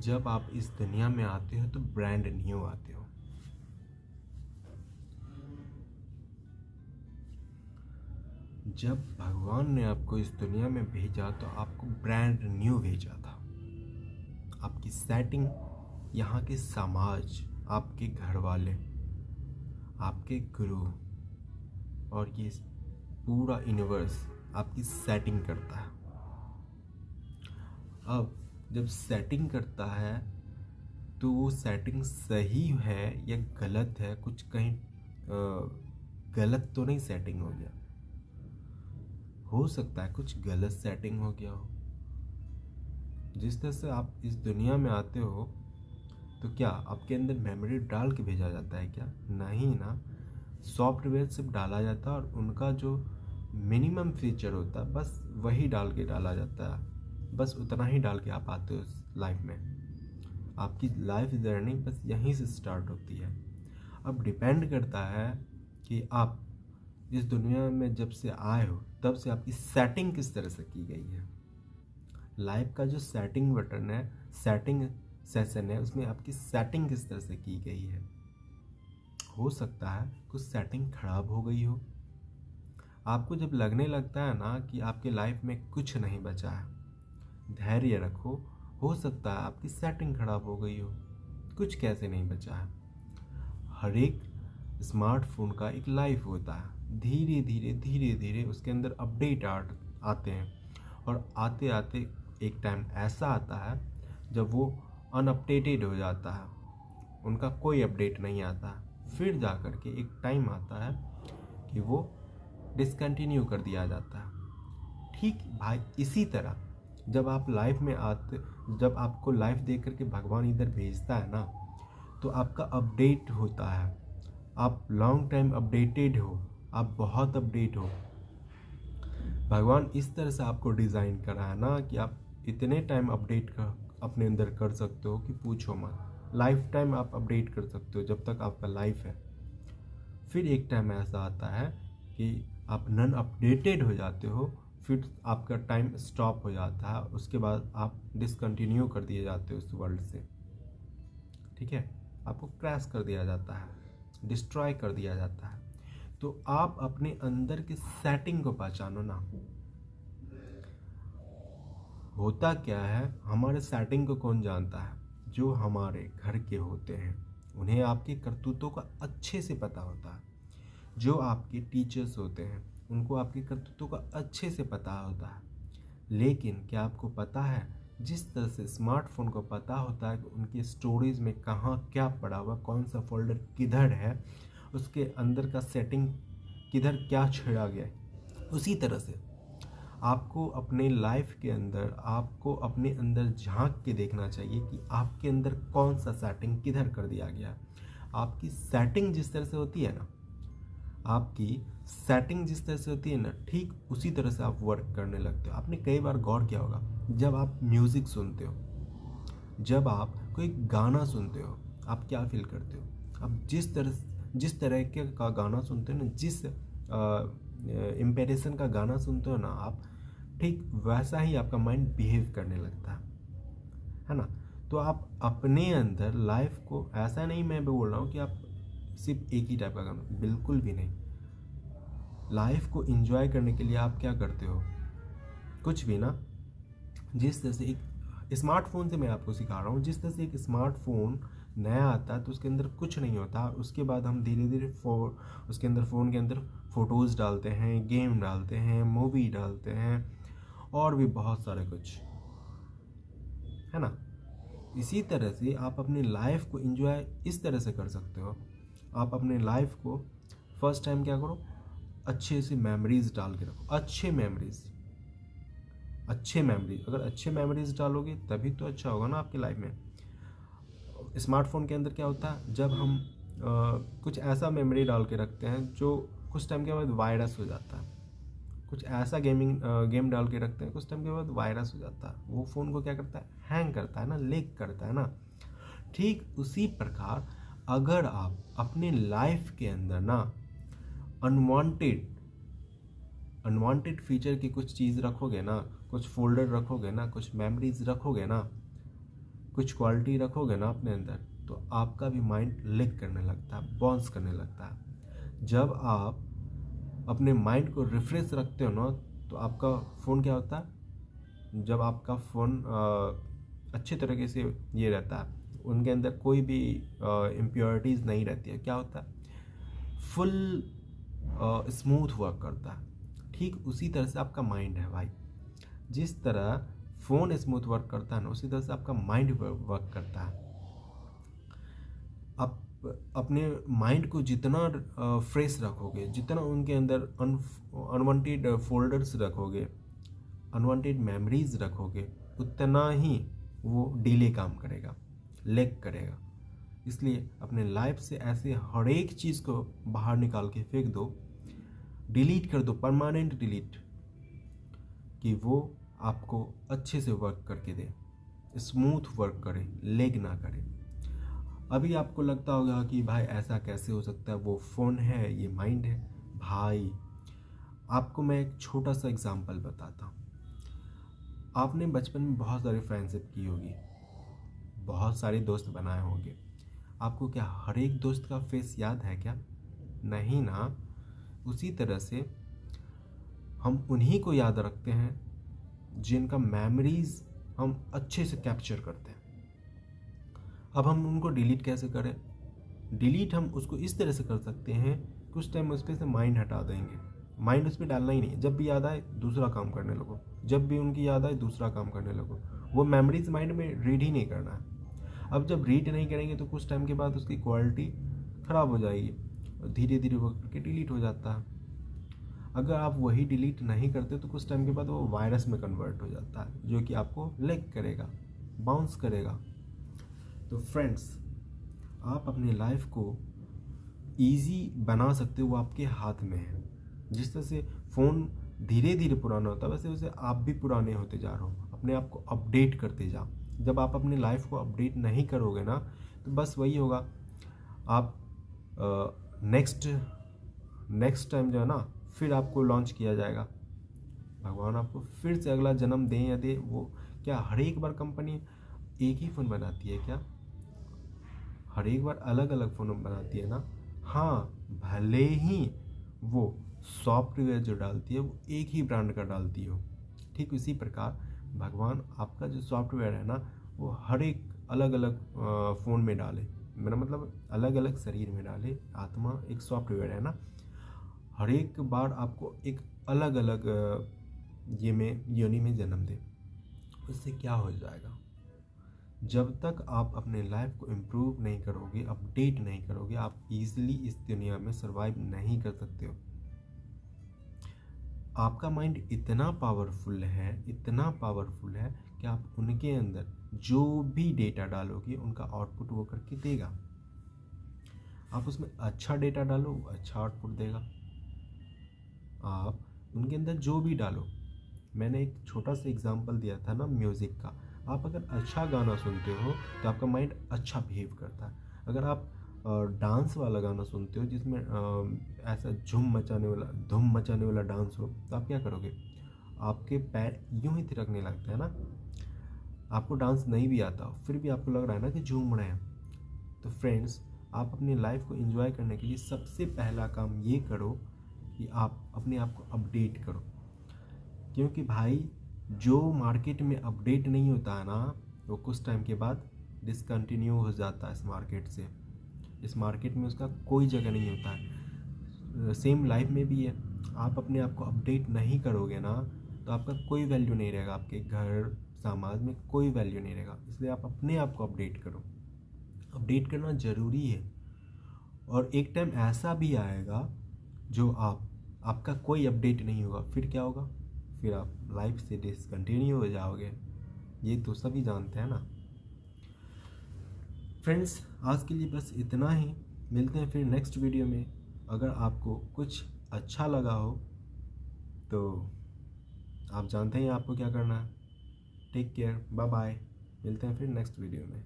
जब आप इस दुनिया में आते हो तो ब्रांड न्यू आते हो। जब भगवान ने आपको इस दुनिया में भेजा तो आपको ब्रांड न्यू भेजा था। आपकी सेटिंग, यहाँ के समाज, आपके घर वाले, आपके गुरु और ये पूरा यूनिवर्स आपकी सेटिंग करता है। अब जब सेटिंग करता है तो वो सेटिंग सही है या गलत है, कुछ कहीं गलत तो नहीं सेटिंग हो सकता है कुछ गलत सेटिंग हो गया हो। जिस तरह से आप इस दुनिया में आते हो तो क्या आपके अंदर मेमोरी डाल के भेजा जाता है क्या? नहीं ना, सॉफ्टवेयर सिर्फ डाला जाता है और उनका जो मिनिमम फीचर होता है बस वही डाल के डाला जाता है। बस उतना ही डाल के आप आते हो लाइफ में। आपकी लाइफ जर्नी बस यहीं से स्टार्ट होती है। अब डिपेंड करता है कि आप इस दुनिया में जब से आए हो तब से आपकी सेटिंग किस तरह से की गई है। लाइफ का जो सेटिंग बटन है, सेटिंग सेशन है, उसमें आपकी सेटिंग किस तरह से की गई है। हो सकता है कुछ सेटिंग खराब हो गई हो। आपको जब लगने लगता है ना कि आपके लाइफ में कुछ नहीं बचा है, धैर्य रखो। हो सकता है आपकी सेटिंग खराब हो गई हो, कुछ कैसे नहीं बचा है। हर एक स्मार्टफोन का एक लाइफ होता है। धीरे धीरे उसके अंदर अपडेट आते हैं और आते आते एक टाइम ऐसा आता है जब वो अनअपडेटेड हो जाता है, उनका कोई अपडेट नहीं आता। फिर जा कर के एक टाइम आता है कि वो डिसकंटिन्यू कर दिया जाता है। ठीक भाई इसी तरह जब आप लाइफ में आते, जब आपको लाइफ दे करके भगवान इधर भेजता है ना, तो आपका अपडेट होता है। आप लॉन्ग टाइम अपडेटेड हो, आप बहुत अपडेट हो। भगवान इस तरह से आपको डिज़ाइन करा है ना कि आप इतने टाइम अपडेट अपने अंदर कर सकते हो कि पूछो मत। लाइफ टाइम आप अपडेट कर सकते हो जब तक आपका लाइफ है। फिर एक टाइम ऐसा आता है कि आप नॉन अपडेटेड हो जाते हो, फिर आपका टाइम स्टॉप हो जाता है। उसके बाद आप डिसकंटिन्यू कर दिए जाते हो इस वर्ल्ड से। ठीक है, आपको क्रैश कर दिया जाता है, डिस्ट्रॉय कर दिया जाता है। तो आप अपने अंदर की सेटिंग को पहचानो ना। होता क्या है, हमारे सेटिंग को कौन जानता है? जो हमारे घर के होते हैं, उन्हें आपके करतूतों का अच्छे से पता होता है। जो आपके टीचर्स होते हैं, उनको आपके करतूतों का अच्छे से पता होता है। लेकिन क्या आपको पता है, जिस तरह से स्मार्टफोन को पता होता है कि उनकी स्टोरेज में कहाँ क्या पड़ा हुआ, कौन सा फोल्डर किधर है, उसके अंदर का सेटिंग किधर क्या छेड़ा गया है, उसी तरह से आपको अपने लाइफ के अंदर, आपको अपने अंदर झांक के देखना चाहिए कि आपके अंदर कौन सा सेटिंग किधर कर दिया गया है। आपकी सेटिंग जिस तरह से होती है ना, आपकी सेटिंग जिस तरह से होती है ना, ठीक उसी तरह से आप वर्क करने लगते हो। आपने कई बार गौर किया होगा, जब आप म्यूज़िक सुनते हो, जब आप कोई गाना सुनते हो, आप क्या फील करते हो? आप जिस तरह के का गाना सुनते हो ना, जिस इम्पेरेशन का गाना सुनते हो ना आप, ठीक वैसा ही आपका माइंड बिहेव करने लगता है ना। तो आप अपने अंदर लाइफ को, ऐसा नहीं मैं भी बोल रहा हूँ कि आप सिर्फ एक ही टाइप का गाना, बिल्कुल भी नहीं। लाइफ को एंजॉय करने के लिए आप क्या करते हो? कुछ भी ना। जिस तरह से एक स्मार्टफोन से मैं आपको सिखा रहा हूँ, जिस तरह से एक स्मार्टफोन नया आता है तो उसके अंदर कुछ नहीं होता। उसके बाद हम धीरे धीरे उसके अंदर फ़ोन के अंदर फ़ोटोज़ डालते हैं, गेम डालते हैं, मूवी डालते हैं और भी बहुत सारे कुछ, है ना। इसी तरह से आप अपनी लाइफ को एंजॉय इस तरह से कर सकते हो। आप अपने लाइफ को फर्स्ट टाइम क्या करो, अच्छे से मेमोरीज डाल के रखो। अच्छे मेमोरीज, अगर अच्छे मेमोरीज डालोगे तभी तो अच्छा होगा ना आपकी लाइफ में। स्मार्टफोन के अंदर क्या होता है, जब हम कुछ ऐसा मेमोरी डाल के रखते हैं जो कुछ टाइम के बाद वायरस हो जाता है, कुछ ऐसा गेम डाल के रखते हैं, कुछ टाइम के बाद वायरस हो जाता है। वो फ़ोन को क्या करता है, हैंग करता है ना, लीक करता है ना। ठीक उसी प्रकार अगर आप अपने लाइफ के अंदर ना अनवांटेड फीचर की कुछ चीज़ रखोगे ना, कुछ फोल्डर रखोगे ना, कुछ मेमोरीज रखोगे ना, कुछ क्वालिटी रखोगे ना अपने अंदर, तो आपका भी माइंड लिक करने लगता है, बाउंस करने लगता है। जब आप अपने माइंड को रिफ्रेश रखते हो ना, तो आपका फ़ोन क्या होता है, जब आपका फ़ोन अच्छे तरीके से ये रहता है, उनके अंदर कोई भी इम्प्योरिटीज़ नहीं रहती है, क्या होता है, फुल स्मूथ वर्क करता है। ठीक उसी तरह से आपका माइंड है भाई। जिस तरह फ़ोन स्मूथ वर्क करता है ना, उसी तरह से आपका माइंड वर्क करता है। आप अपने माइंड को जितना फ्रेश रखोगे, जितना उनके अंदर अनवांटेड फोल्डर्स रखोगे, अनवांटेड मेमोरीज रखोगे, उतना ही वो डिले काम करेगा, लैग करेगा। इसलिए अपने लाइफ से ऐसे हर एक चीज़ को बाहर निकाल के फेंक दो, डिलीट कर दो, परमानेंट डिलीट, कि वो आपको अच्छे से वर्क करके दे, स्मूथ वर्क करे, लेग ना करे। अभी आपको लगता होगा कि भाई ऐसा कैसे हो सकता है, वो फ़ोन है, ये माइंड है। भाई आपको मैं एक छोटा सा एग्जांपल बताता हूँ। आपने बचपन में बहुत सारी फ्रेंडशिप की होगी, बहुत सारे दोस्त बनाए होंगे। आपको क्या हर एक दोस्त का फेस याद है क्या? नहीं ना। उसी तरह से हम उन्हीं को याद रखते हैं जिनका मेमोरीज हम अच्छे से कैप्चर करते हैं। अब हम उनको डिलीट कैसे करें? डिलीट हम उसको इस तरह से कर सकते हैं, कुछ टाइम उस पर से माइंड हटा देंगे, माइंड उस पर डालना ही नहीं है। जब भी याद आए दूसरा काम करने लगो, जब भी उनकी याद आए दूसरा काम करने लगो। वो मेमोरीज माइंड में रीड ही नहीं करना है। अब जब रीड नहीं करेंगे तो कुछ टाइम के बाद उसकी क्वालिटी ख़राब हो जाएगी, धीरे धीरे वो करके डिलीट हो जाता है। अगर आप वही डिलीट नहीं करते तो कुछ टाइम के बाद वो वायरस में कन्वर्ट हो जाता है, जो कि आपको लैग करेगा, बाउंस करेगा। तो फ्रेंड्स, आप अपनी लाइफ को ईजी बना सकते हो, वो आपके हाथ में है। जिस तरह से फ़ोन धीरे धीरे पुराना होता है, वैसे वैसे आप भी पुराने होते जा रहे हो। अपने आप को अपडेट करते जाओ। जब आप अपनी लाइफ को अपडेट नहीं करोगे ना, तो बस वही होगा, आप नेक्स्ट टाइम जो है ना, फिर आपको लॉन्च किया जाएगा। भगवान आपको फिर से अगला जन्म दें या दे, वो क्या हर एक बार कंपनी एक ही फ़ोन बनाती है क्या? हर एक बार अलग अलग फ़ोन बनाती है ना। हाँ, भले ही वो सॉफ्टवेयर जो डालती है वो एक ही ब्रांड का डालती हो, ठीक उसी प्रकार भगवान आपका जो सॉफ्टवेयर है ना, वो हर एक अलग अलग फ़ोन में डाले। मेरा मतलब अलग अलग शरीर में डाले। आत्मा एक सॉफ्टवेयर है ना, हर एक बार आपको एक अलग अलग योनि में जन्म दे। उससे क्या हो जाएगा, जब तक आप अपने लाइफ को इम्प्रूव नहीं करोगे, अपडेट नहीं करोगे, आप इजीली इस दुनिया में सर्वाइव नहीं कर सकते हो। आपका माइंड इतना पावरफुल है, इतना पावरफुल है कि आप उनके अंदर जो भी डेटा डालोगे उनका आउटपुट वो करके देगा। आप उसमें अच्छा डेटा डालो, वो अच्छा आउटपुट देगा। आप उनके अंदर जो भी डालो, मैंने एक छोटा सा एग्जांपल दिया था ना म्यूज़िक का। आप अगर अच्छा गाना सुनते हो तो आपका माइंड अच्छा बिहेव करता है। अगर आप डांस वाला गाना सुनते हो जिसमें ऐसा धूम मचाने वाला डांस हो, तो आप क्या करोगे, आपके पैर यूं ही थिरकने लगते हैं ना। आपको डांस नहीं भी आता फिर भी आपको लग रहा है ना कि झूम रहे हैं। तो फ्रेंड्स, आप अपनी लाइफ को एंजॉय करने के लिए सबसे पहला काम ये करो कि आप अपने आप को अपडेट करो। क्योंकि भाई जो मार्केट में अपडेट नहीं होता है ना, वो कुछ टाइम के बाद डिसकंटिन्यू हो जाता है इस मार्केट से। इस मार्केट में उसका कोई जगह नहीं होता है। सेम लाइफ में भी है। आप अपने आप को अपडेट नहीं करोगे ना, तो आपका कोई वैल्यू नहीं रहेगा, आपके घर समाज में कोई वैल्यू नहीं रहेगा। इसलिए आप अपने आप को अपडेट करो। अपडेट करना ज़रूरी है। और एक टाइम ऐसा भी आएगा जो आपका कोई अपडेट नहीं होगा, फिर क्या होगा, फिर आप लाइफ से डिसकंटिन्यू हो जाओगे। ये तो सभी जानते हैं ना। फ्रेंड्स, आज के लिए बस इतना ही। मिलते हैं फिर नेक्स्ट वीडियो में। अगर आपको कुछ अच्छा लगा हो तो आप जानते हैं आपको क्या करना है। Take care, bye bye. मिलते हैं फिर नेक्स्ट वीडियो में।